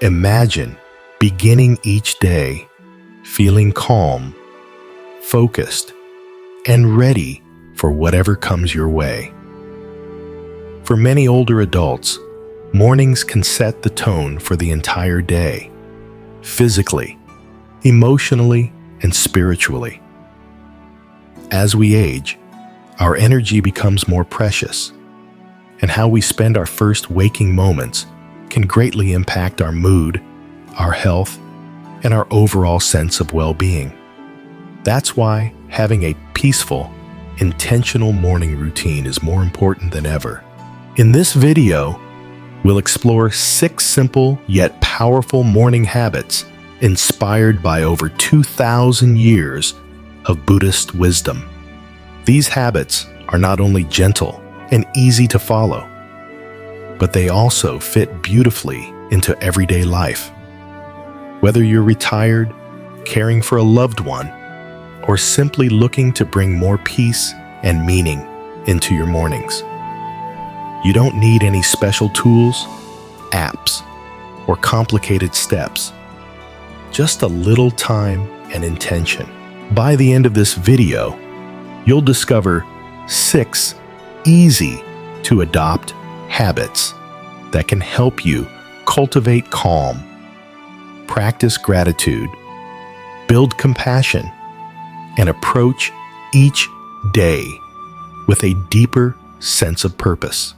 Imagine beginning each day feeling calm, focused, and ready for whatever comes your way. For many older adults, mornings can set the tone for the entire day, physically, emotionally, and spiritually. As we age, our energy becomes more precious, and how we spend our first waking moments can greatly impact our mood, our health, and our overall sense of well-being. That's why having a peaceful, intentional morning routine is more important than ever. In this video, we'll explore 6 simple yet powerful morning habits inspired by over 2,000 years of Buddhist wisdom. These habits are not only gentle and easy to follow, but they also fit beautifully into everyday life. Whether you're retired, caring for a loved one, or simply looking to bring more peace and meaning into your mornings. You don't need any special tools, apps, or complicated steps. Just a little time and intention. By the end of this video, you'll discover 6 easy to adopt habits that can help you cultivate calm, practice gratitude, build compassion, and approach each day with a deeper sense of purpose.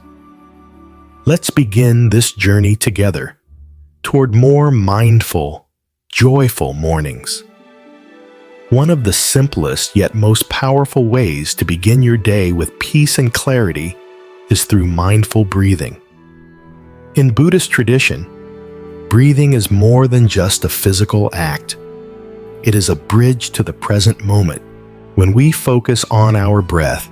Let's begin this journey together toward more mindful, joyful mornings. One of the simplest yet most powerful ways to begin your day with peace and clarity is through mindful breathing. In Buddhist tradition, breathing is more than just a physical act. It is a bridge to the present moment. When we focus on our breath,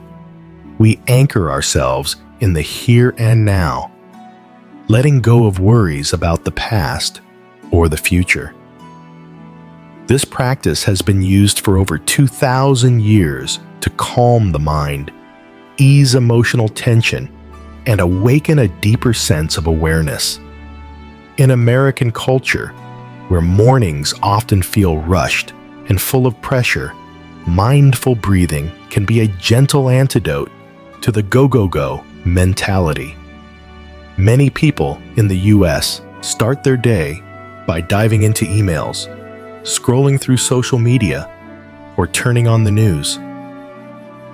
we anchor ourselves in the here and now, letting go of worries about the past or the future. This practice has been used for over 2,000 years to calm the mind, ease emotional tension, and awaken a deeper sense of awareness. In American culture, where mornings often feel rushed and full of pressure, mindful breathing can be a gentle antidote to the go-go-go mentality. Many people in the US start their day by diving into emails, scrolling through social media, or turning on the news.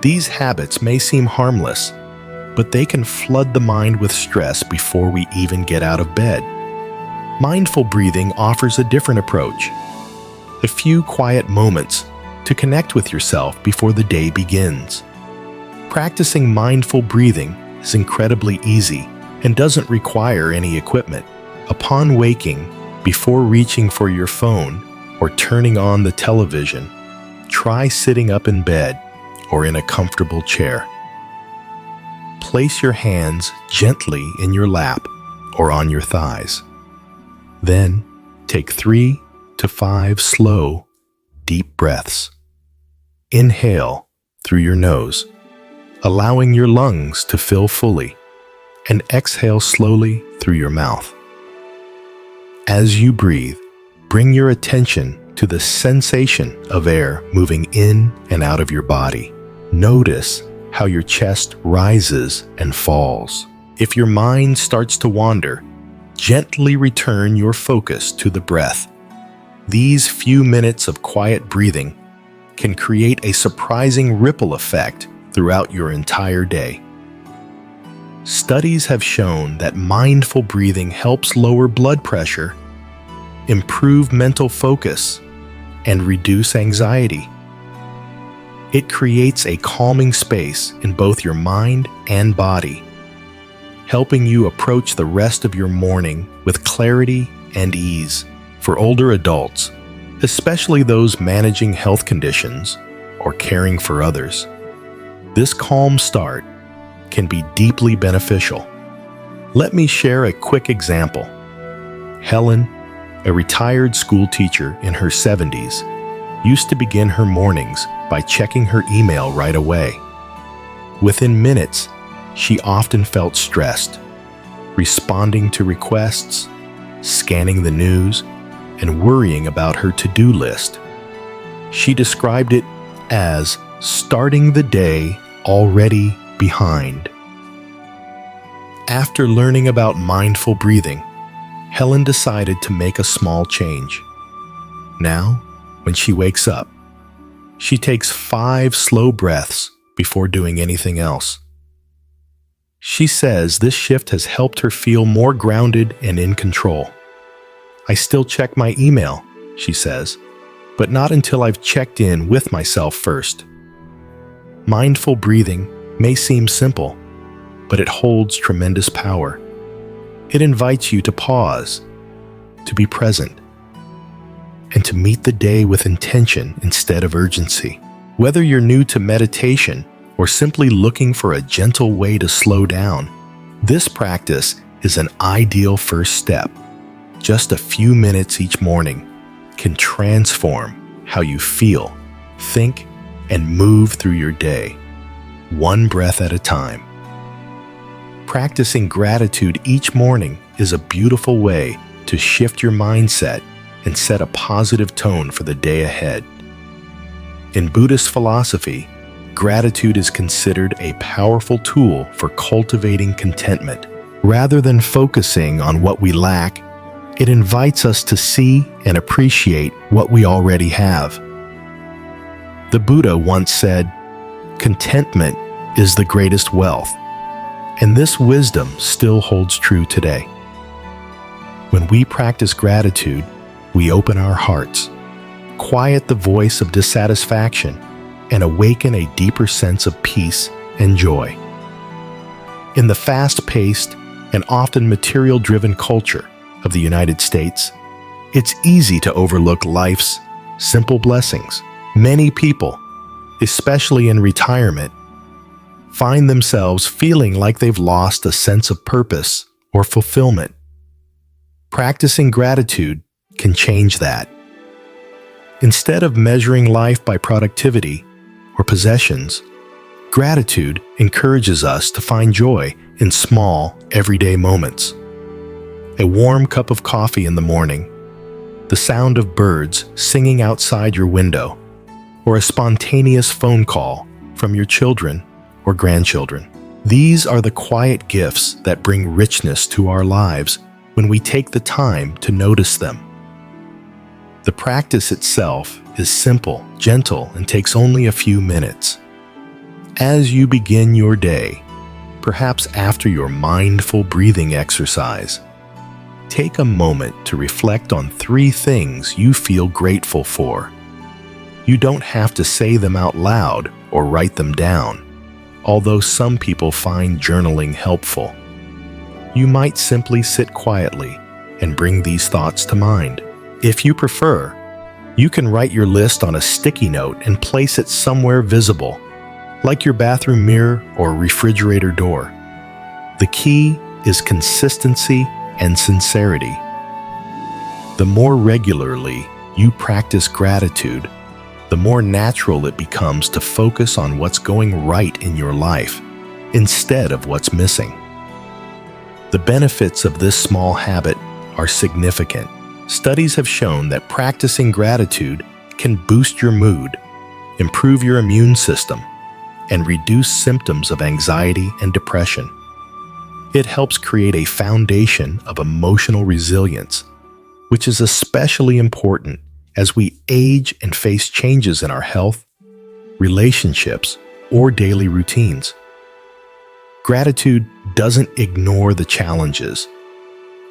These habits may seem harmless, but they can flood the mind with stress before we even get out of bed. Mindful breathing offers a different approach. A few quiet moments to connect with yourself before the day begins. Practicing mindful breathing is incredibly easy and doesn't require any equipment. Upon waking, before reaching for your phone or turning on the television, try sitting up in bed or in a comfortable chair. Place your hands gently in your lap or on your thighs. Then, take 3 to 5 slow, deep breaths. Inhale through your nose, allowing your lungs to fill fully, and exhale slowly through your mouth. As you breathe, bring your attention to the sensation of air moving in and out of your body. Notice how your chest rises and falls. If your mind starts to wander, gently return your focus to the breath. These few minutes of quiet breathing can create a surprising ripple effect throughout your entire day. Studies have shown that mindful breathing helps lower blood pressure, improve mental focus, and reduce anxiety. It creates a calming space in both your mind and body, helping you approach the rest of your morning with clarity and ease. For older adults, especially those managing health conditions or caring for others, this calm start can be deeply beneficial. Let me share a quick example. Helen, a retired school teacher in her 70s, used to begin her mornings by checking her email right away. Within minutes, she often felt stressed, responding to requests, scanning the news, and worrying about her to-do list. She described it as starting the day already behind. After learning about mindful breathing, Helen decided to make a small change. Now, when she wakes up, she takes 5 slow breaths before doing anything else. She says this shift has helped her feel more grounded and in control. I still check my email, she says, but not until I've checked in with myself first. Mindful breathing may seem simple, but it holds tremendous power. It invites you to pause, to be present, and to meet the day with intention instead of urgency. Whether you're new to meditation or simply looking for a gentle way to slow down, this practice is an ideal first step. Just a few minutes each morning can transform how you feel, think, and move through your day, one breath at a time. Practicing gratitude each morning is a beautiful way to shift your mindset and set a positive tone for the day ahead. In Buddhist philosophy, gratitude is considered a powerful tool for cultivating contentment. Rather than focusing on what we lack, it invites us to see and appreciate what we already have. The Buddha once said, "Contentment is the greatest wealth," and this wisdom still holds true today. When we practice gratitude, we open our hearts, quiet the voice of dissatisfaction, and awaken a deeper sense of peace and joy. In the fast-paced and often material-driven culture of the United States, it's easy to overlook life's simple blessings. Many people, especially in retirement, find themselves feeling like they've lost a sense of purpose or fulfillment. Practicing gratitude can change that. Instead of measuring life by productivity or possessions, gratitude encourages us to find joy in small, everyday moments. A warm cup of coffee in the morning, the sound of birds singing outside your window, or a spontaneous phone call from your children or grandchildren. These are the quiet gifts that bring richness to our lives when we take the time to notice them. The practice itself is simple, gentle, and takes only a few minutes. As you begin your day, perhaps after your mindful breathing exercise, take a moment to reflect on 3 things you feel grateful for. You don't have to say them out loud or write them down, although some people find journaling helpful. You might simply sit quietly and bring these thoughts to mind. If you prefer, you can write your list on a sticky note and place it somewhere visible, like your bathroom mirror or refrigerator door. The key is consistency and sincerity. The more regularly you practice gratitude, the more natural it becomes to focus on what's going right in your life instead of what's missing. The benefits of this small habit are significant. Studies have shown that practicing gratitude can boost your mood, improve your immune system, and reduce symptoms of anxiety and depression. It helps create a foundation of emotional resilience, which is especially important as we age and face changes in our health, relationships, or daily routines. Gratitude doesn't ignore the challenges.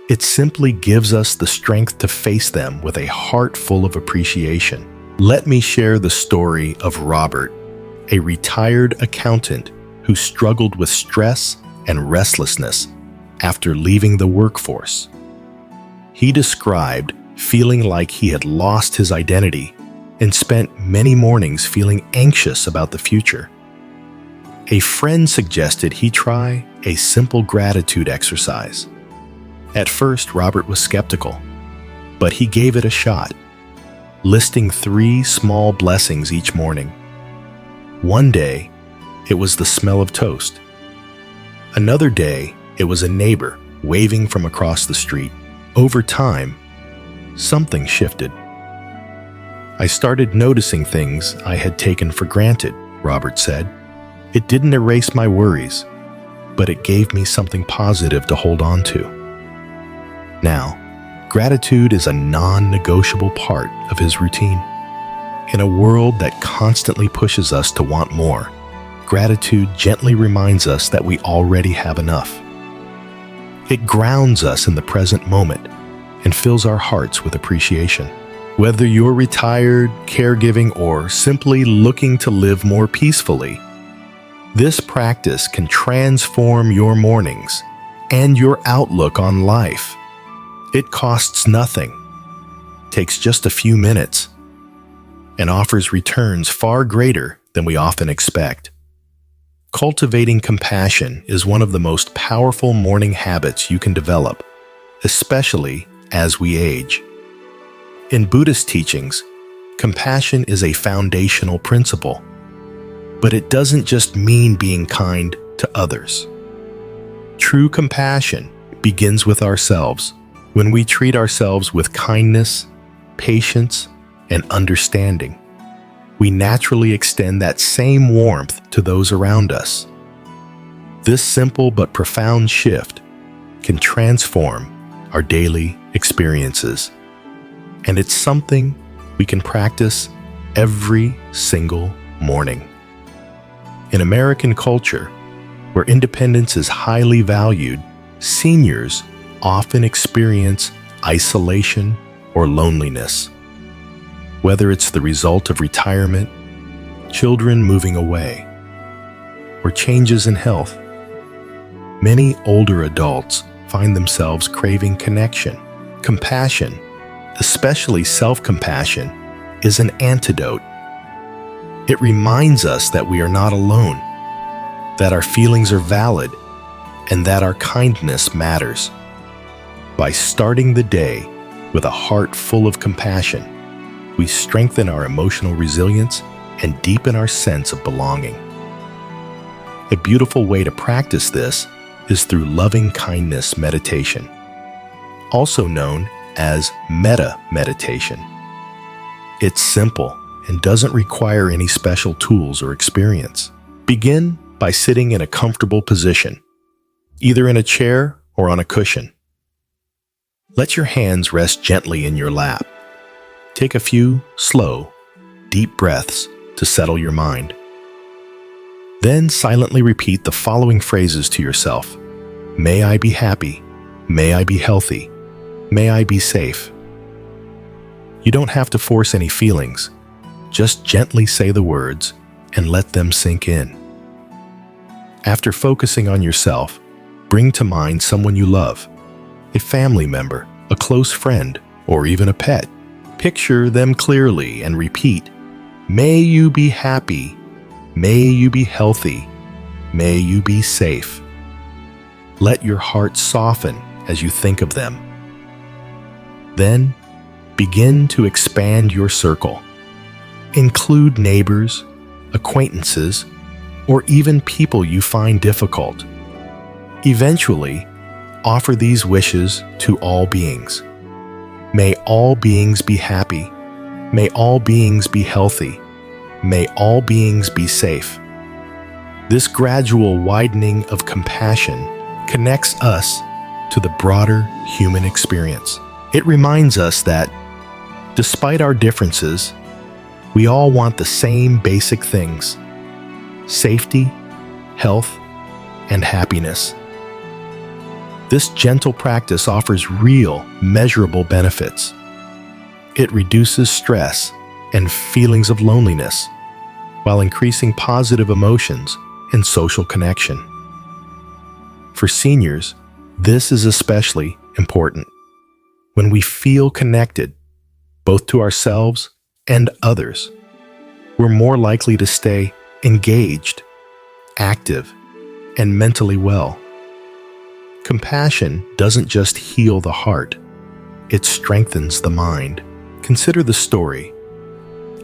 It simply gives us the strength to face them with a heart full of appreciation. Let me share the story of Robert, a retired accountant who struggled with stress and restlessness after leaving the workforce. He described feeling like he had lost his identity and spent many mornings feeling anxious about the future. A friend suggested he try a simple gratitude exercise. At first, Robert was skeptical, but he gave it a shot, listing 3 small blessings each morning. One day, it was the smell of toast. Another day, it was a neighbor waving from across the street. Over time, something shifted. I started noticing things I had taken for granted, Robert said. It didn't erase my worries, but it gave me something positive to hold on to. Now, gratitude is a non-negotiable part of his routine. In a world that constantly pushes us to want more, gratitude gently reminds us that we already have enough. It grounds us in the present moment and fills our hearts with appreciation. Whether you're retired, caregiving, or simply looking to live more peacefully, this practice can transform your mornings and your outlook on life. It costs nothing, takes just a few minutes, and offers returns far greater than we often expect. Cultivating compassion is one of the most powerful morning habits you can develop, especially as we age. In Buddhist teachings, compassion is a foundational principle, but it doesn't just mean being kind to others. True compassion begins with ourselves. When we treat ourselves with kindness, patience, and understanding, we naturally extend that same warmth to those around us. This simple but profound shift can transform our daily experiences, and it's something we can practice every single morning. In American culture, where independence is highly valued, seniors often experience isolation or loneliness. Whether it's the result of retirement, children moving away, or changes in health, many older adults find themselves craving connection. Compassion, especially self-compassion, is an antidote. It reminds us that we are not alone, that our feelings are valid, and that our kindness matters. By starting the day with a heart full of compassion, we strengthen our emotional resilience and deepen our sense of belonging. A beautiful way to practice this is through loving kindness meditation, also known as metta meditation. It's simple and doesn't require any special tools or experience. Begin by sitting in a comfortable position, either in a chair or on a cushion. Let your hands rest gently in your lap. Take a few slow, deep breaths to settle your mind. Then silently repeat the following phrases to yourself. May I be happy. May I be healthy. May I be safe. You don't have to force any feelings. Just gently say the words and let them sink in. After focusing on yourself, bring to mind someone you love, a family member, a close friend, or even a pet. Picture them clearly and repeat, may you be happy, may you be healthy, may you be safe. Let your heart soften as you think of them. Then, begin to expand your circle. Include neighbors, acquaintances, or even people you find difficult. Eventually, offer these wishes to all beings. May all beings be happy. May all beings be healthy. May all beings be safe. This gradual widening of compassion connects us to the broader human experience. It reminds us that, despite our differences, we all want the same basic things: safety, health, and happiness. This gentle practice offers real, measurable benefits. It reduces stress and feelings of loneliness, while increasing positive emotions and social connection. For seniors, this is especially important. When we feel connected, both to ourselves and others, we're more likely to stay engaged, active, and mentally well. Compassion doesn't just heal the heart, it strengthens the mind. Consider the story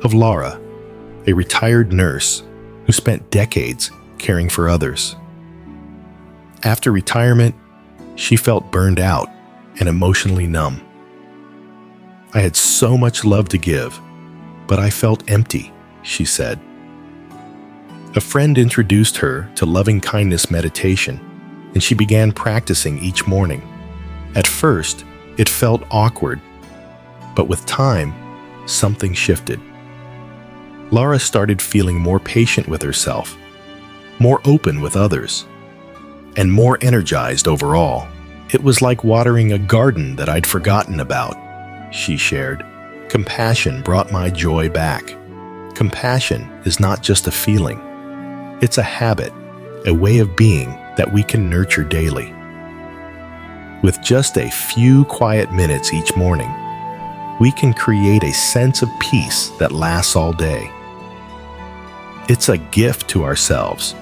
of Laura, a retired nurse who spent decades caring for others. After retirement, she felt burned out and emotionally numb. I had so much love to give, but I felt empty, she said. A friend introduced her to loving-kindness meditation, and she began practicing each morning. At first, it felt awkward, but with time, something shifted. Laura started feeling more patient with herself, more open with others, and more energized overall. It was like watering a garden that I'd forgotten about, she shared. Compassion brought my joy back. Compassion is not just a feeling. It's a habit, a way of being that we can nurture daily. With just a few quiet minutes each morning, we can create a sense of peace that lasts all day. It's a gift to ourselves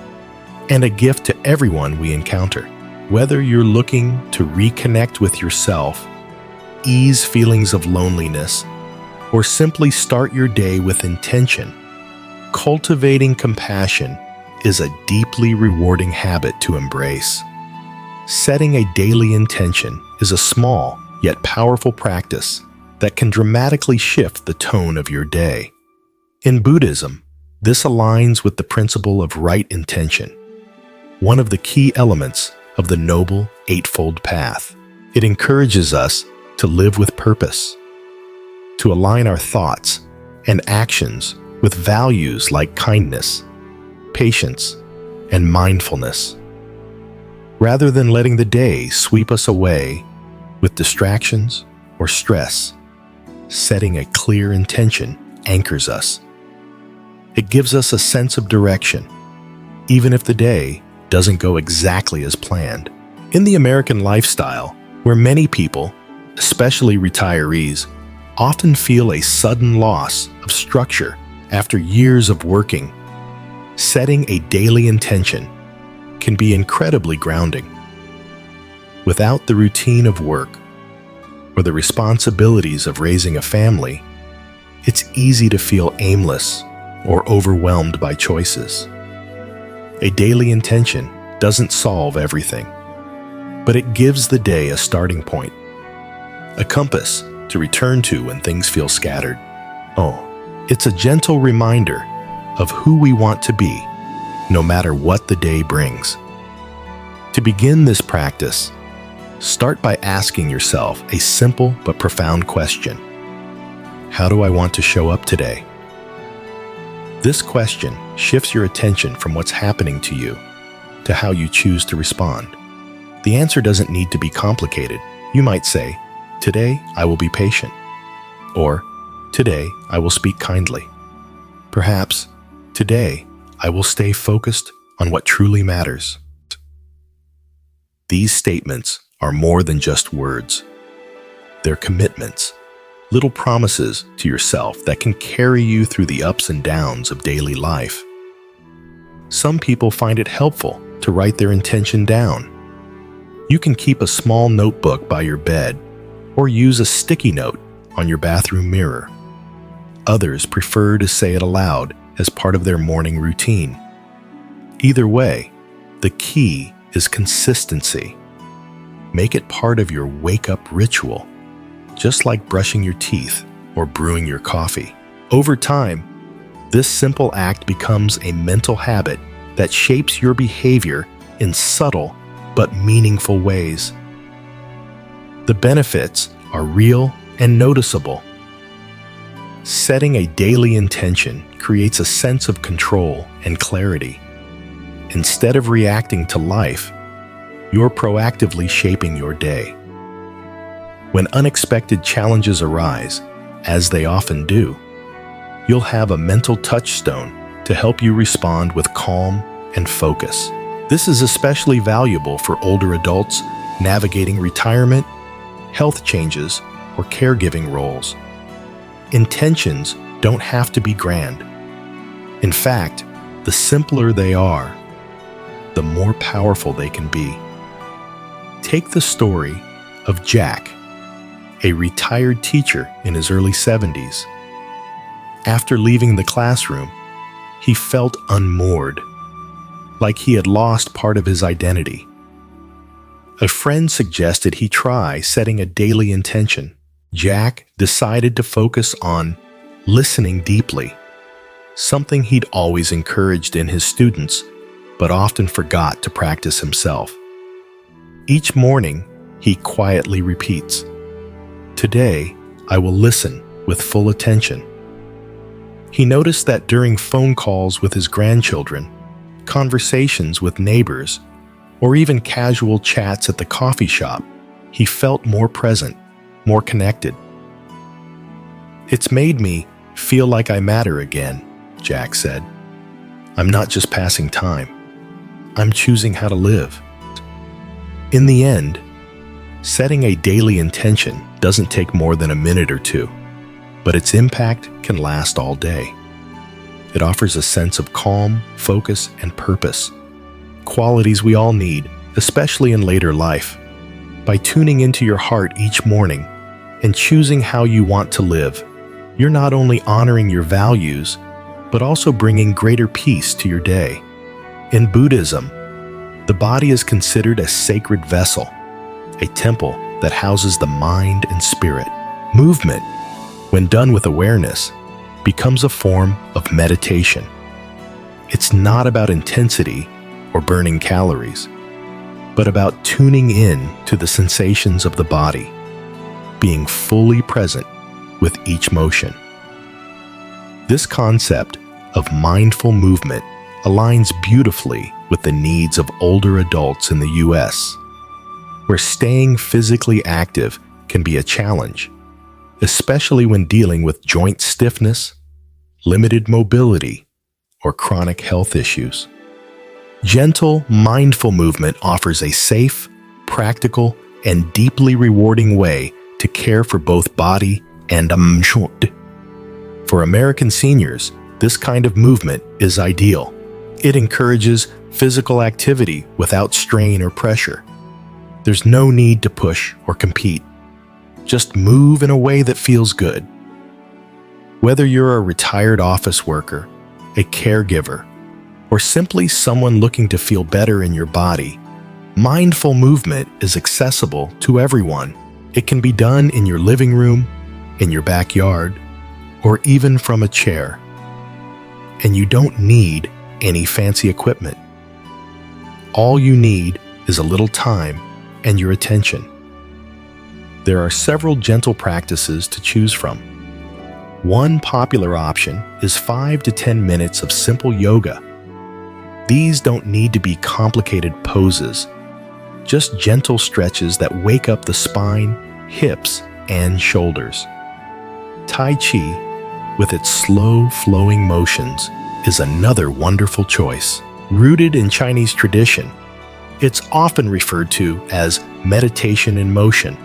and a gift to everyone we encounter. Whether you're looking to reconnect with yourself, ease feelings of loneliness, or simply start your day with intention, cultivating compassion is a deeply rewarding habit to embrace. Setting a daily intention is a small yet powerful practice that can dramatically shift the tone of your day. In Buddhism, this aligns with the principle of right intention, one of the key elements of the Noble Eightfold Path. It encourages us to live with purpose, to align our thoughts and actions with values like kindness, patience, and mindfulness. Rather than letting the day sweep us away with distractions or stress, setting a clear intention anchors us. It gives us a sense of direction, even if the day doesn't go exactly as planned. In the American lifestyle, where many people, especially retirees, often feel a sudden loss of structure after years of working, setting a daily intention can be incredibly grounding. Without the routine of work or the responsibilities of raising a family, it's easy to feel aimless or overwhelmed by choices. A daily intention doesn't solve everything, but it gives the day a starting point, a compass to return to when things feel scattered. It's a gentle reminder of who we want to be, no matter what the day brings. To begin this practice, start by asking yourself a simple but profound question. How do I want to show up today? This question shifts your attention from what's happening to you to how you choose to respond. The answer doesn't need to be complicated. You might say, "Today I will be patient," or "Today I will speak kindly." Perhaps, "Today I will stay focused on what truly matters." These statements are more than just words. They're commitments, little promises to yourself that can carry you through the ups and downs of daily life. Some people find it helpful to write their intention down. You can keep a small notebook by your bed or use a sticky note on your bathroom mirror. Others prefer to say it aloud as part of their morning routine. Either way, the key is consistency. Make it part of your wake-up ritual, just like brushing your teeth or brewing your coffee. Over time, this simple act becomes a mental habit that shapes your behavior in subtle but meaningful ways. The benefits are real and noticeable. Setting a daily intention creates a sense of control and clarity. Instead of reacting to life, you're proactively shaping your day. When unexpected challenges arise, as they often do, you'll have a mental touchstone to help you respond with calm and focus. This is especially valuable for older adults navigating retirement, health changes, or caregiving roles. Intentions don't have to be grand. In fact, the simpler they are, the more powerful they can be. Take the story of Jack, a retired teacher in his early 70s. After leaving the classroom, he felt unmoored, like he had lost part of his identity. A friend suggested he try setting a daily intention. Jack decided to focus on listening deeply, something he'd always encouraged in his students, but often forgot to practice himself. Each morning, he quietly repeats, "Today, I will listen with full attention." He noticed that during phone calls with his grandchildren, conversations with neighbors, or even casual chats at the coffee shop, he felt more present, more connected. "It's made me feel like I matter again," Jack said. "I'm not just passing time. I'm choosing how to live." In the end, setting a daily intention doesn't take more than a minute or two, but its impact can last all day. It offers a sense of calm, focus, and purpose, qualities we all need, especially in later life. By tuning into your heart each morning and choosing how you want to live, you're not only honoring your values, but also bringing greater peace to your day. In Buddhism, the body is considered a sacred vessel, a temple that houses the mind and spirit. Movement, when done with awareness, becomes a form of meditation. It's not about intensity or burning calories, but about tuning in to the sensations of the body, being fully present with each motion. This concept of mindful movement aligns beautifully with the needs of older adults in the U.S., where staying physically active can be a challenge, especially when dealing with joint stiffness, limited mobility, or chronic health issues. Gentle, mindful movement offers a safe, practical, and deeply rewarding way to care for both body and mind. For American seniors, this kind of movement is ideal. It encourages physical activity without strain or pressure. There's no need to push or compete. Just move in a way that feels good. Whether you're a retired office worker, a caregiver, or simply someone looking to feel better in your body, mindful movement is accessible to everyone. It can be done in your living room, in your backyard, or even from a chair. And you don't need any fancy equipment. All you need is a little time and your attention. There are several gentle practices to choose from. One popular option is 5 to 10 minutes of simple yoga. These don't need to be complicated poses, just gentle stretches that wake up the spine, hips, and shoulders. Tai Chi, with its slow, flowing motions, is another wonderful choice. Rooted in Chinese tradition, it's often referred to as meditation in motion,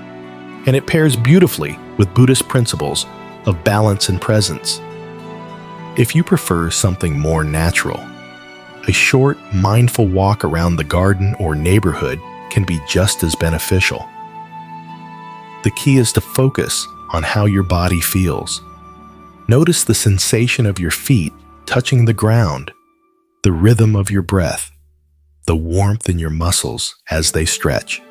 and it pairs beautifully with Buddhist principles of balance and presence. If you prefer something more natural, a short, mindful walk around the garden or neighborhood can be just as beneficial. The key is to focus on how your body feels. Notice the sensation of your feet touching the ground, the rhythm of your breath, the warmth in your muscles as they stretch.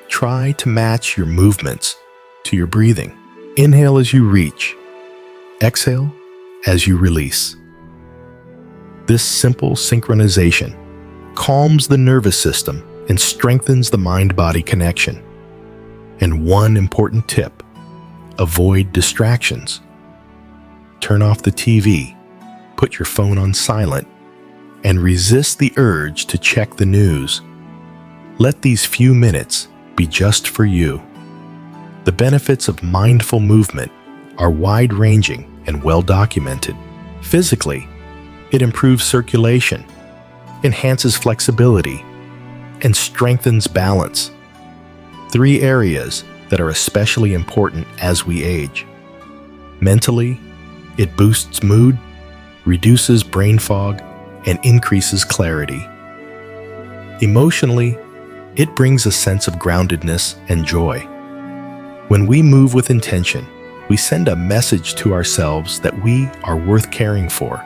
Try to match your movements to your breathing. Inhale as you reach. Exhale as you release. This simple synchronization calms the nervous system and strengthens the mind-body connection. And one important tip: avoid distractions. Turn off the TV, put your phone on silent, and resist the urge to check the news. Let these few minutes be just for you. The benefits of mindful movement are wide-ranging and well-documented. Physically, it improves circulation, enhances flexibility, and strengthens balance. 3 areas that are especially important as we age. Mentally, it boosts mood, reduces brain fog, and increases clarity. Emotionally, it brings a sense of groundedness and joy. When we move with intention, we send a message to ourselves that we are worth caring for,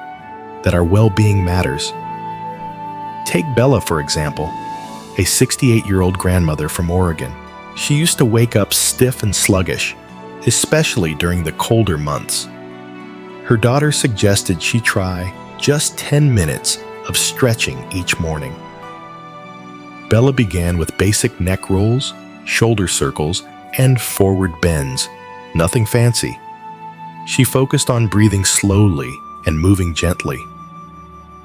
that our well-being matters. Take Bella, for example, a 68-year-old grandmother from Oregon. She used to wake up stiff and sluggish, especially during the colder months. Her daughter suggested she try just 10 minutes of stretching each morning. Bella began with basic neck rolls, shoulder circles, and forward bends. Nothing fancy. She focused on breathing slowly and moving gently.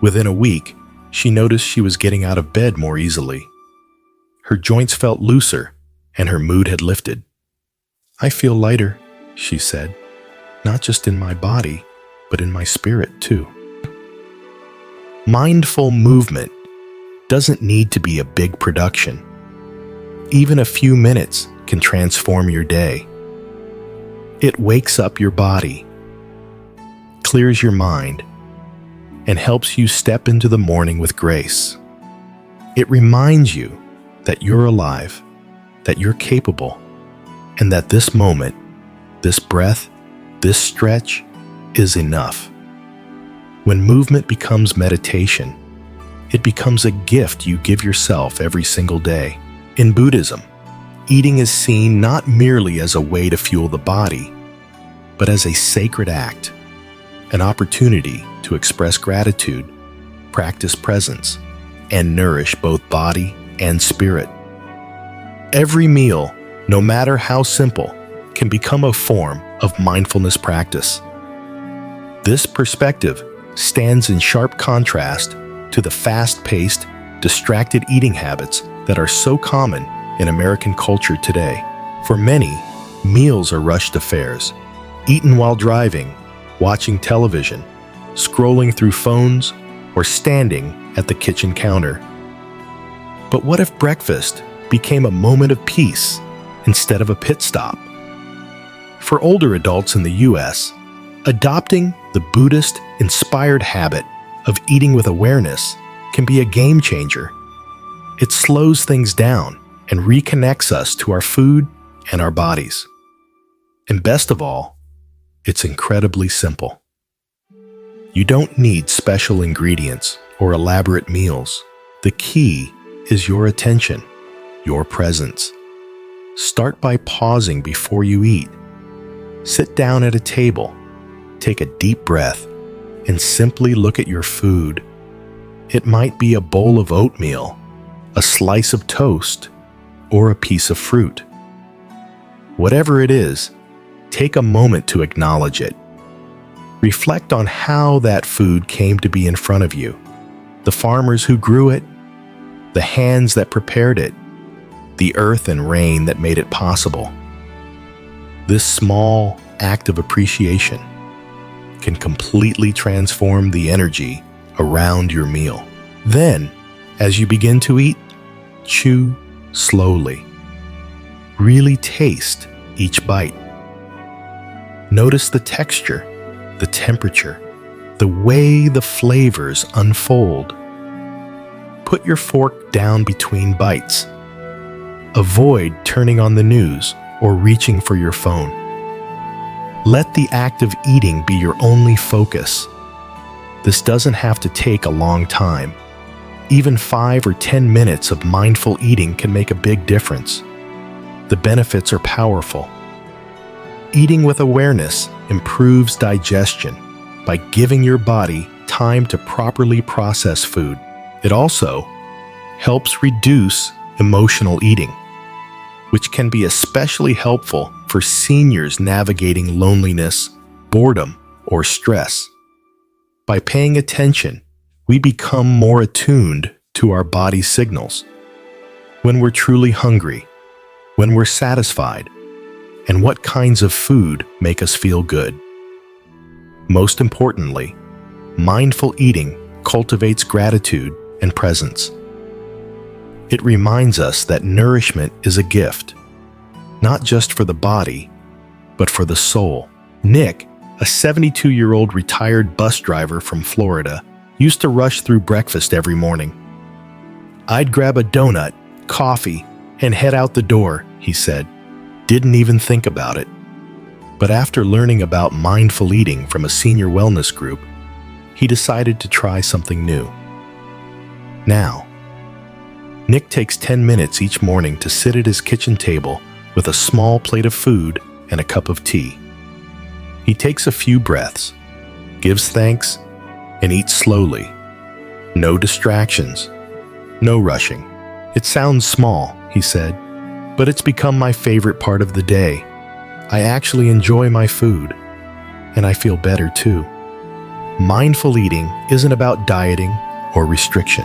Within a week, she noticed she was getting out of bed more easily. Her joints felt looser, and her mood had lifted. "I feel lighter," she said, "not just in my body, but in my spirit too." Mindful movement doesn't need to be a big production. Even a few minutes can transform your day. It wakes up your body, clears your mind, and helps you step into the morning with grace. It reminds you that you're alive, that you're capable, and that this moment, this breath, this stretch is enough. When movement becomes meditation, it becomes a gift you give yourself every single day. In Buddhism, eating is seen not merely as a way to fuel the body, but as a sacred act, an opportunity to express gratitude, practice presence, and nourish both body and spirit. Every meal, no matter how simple, can become a form of mindfulness practice. This perspective stands in sharp contrast to the fast-paced, distracted eating habits that are so common in American culture today. For many, meals are rushed affairs, eaten while driving, watching television, scrolling through phones, or standing at the kitchen counter. But what if breakfast became a moment of peace instead of a pit stop? For older adults in the U.S., adopting the Buddhist-inspired habit of eating with awareness can be a game changer. It slows things down and reconnects us to our food and our bodies. And best of all, it's incredibly simple. You don't need special ingredients or elaborate meals. The key is your attention, your presence. Start by pausing before you eat. Sit down at a table, take a deep breath, and simply look at your food. It might be a bowl of oatmeal, a slice of toast, or a piece of fruit. Whatever it is, take a moment to acknowledge it. Reflect on how that food came to be in front of you, the farmers who grew it, the hands that prepared it, the earth and rain that made it possible. This small act of appreciation can completely transform the energy around your meal. Then, as you begin to eat, chew slowly. Really taste each bite. Notice the texture, the temperature, the way the flavors unfold. Put your fork down between bites. Avoid turning on the news or reaching for your phone. Let the act of eating be your only focus. This doesn't have to take a long time. Even 5 or 10 minutes of mindful eating can make a big difference. The benefits are powerful. Eating with awareness improves digestion by giving your body time to properly process food. It also helps reduce emotional eating, which can be especially helpful for seniors navigating loneliness, boredom, or stress. By paying attention, we become more attuned to our body's signals. When we're truly hungry, when we're satisfied, and what kinds of food make us feel good. Most importantly, mindful eating cultivates gratitude and presence. It reminds us that nourishment is a gift, not just for the body, but for the soul. Nick, a 72-year-old retired bus driver from Florida, used to rush through breakfast every morning. "I'd grab a donut, coffee, and head out the door," he said. Didn't even think about it. But after learning about mindful eating from a senior wellness group, he decided to try something new. Now, Nick takes 10 minutes each morning to sit at his kitchen table with a small plate of food and a cup of tea. He takes a few breaths, gives thanks, and eats slowly. No distractions, no rushing. It sounds small, he said, but it's become my favorite part of the day. I actually enjoy my food, and I feel better too. Mindful eating isn't about dieting or restriction.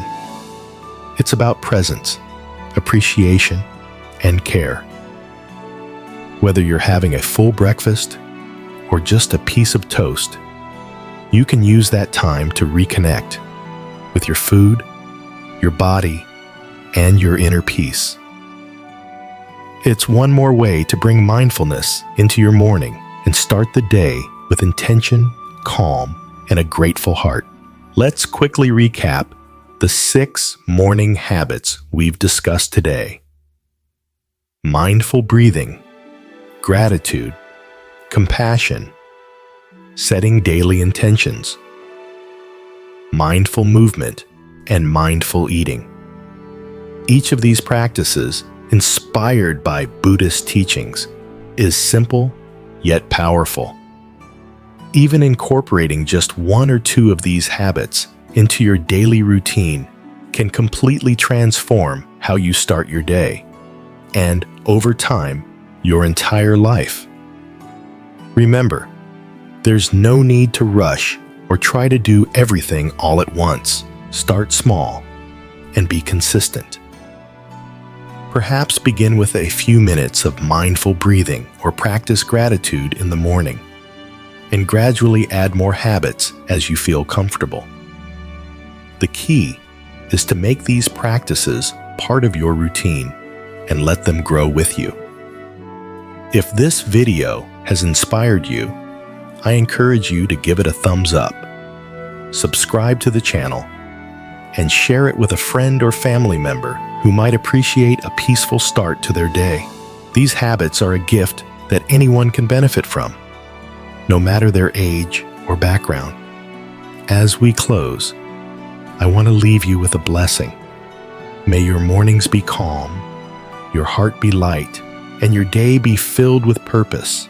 It's about presence, appreciation, and care. Whether you're having a full breakfast or just a piece of toast, you can use that time to reconnect with your food, your body, and your inner peace. It's one more way to bring mindfulness into your morning and start the day with intention, calm, and a grateful heart. Let's quickly recap the 6 morning habits we've discussed today. Mindful breathing, gratitude, compassion, setting daily intentions, mindful movement, and mindful eating. Each of these practices, inspired by Buddhist teachings, is simple yet powerful. Even incorporating just 1 or 2 of these habits into your daily routine can completely transform how you start your day, and over time, your entire life. Remember, there's no need to rush or try to do everything all at once. Start small and be consistent. Perhaps begin with a few minutes of mindful breathing or practice gratitude in the morning, and gradually add more habits as you feel comfortable. The key is to make these practices part of your routine and let them grow with you. If this video has inspired you, I encourage you to give it a thumbs up, subscribe to the channel, and share it with a friend or family member who might appreciate a peaceful start to their day. These habits are a gift that anyone can benefit from, no matter their age or background. As we close, I want to leave you with a blessing. May your mornings be calm, your heart be light, and your day be filled with purpose.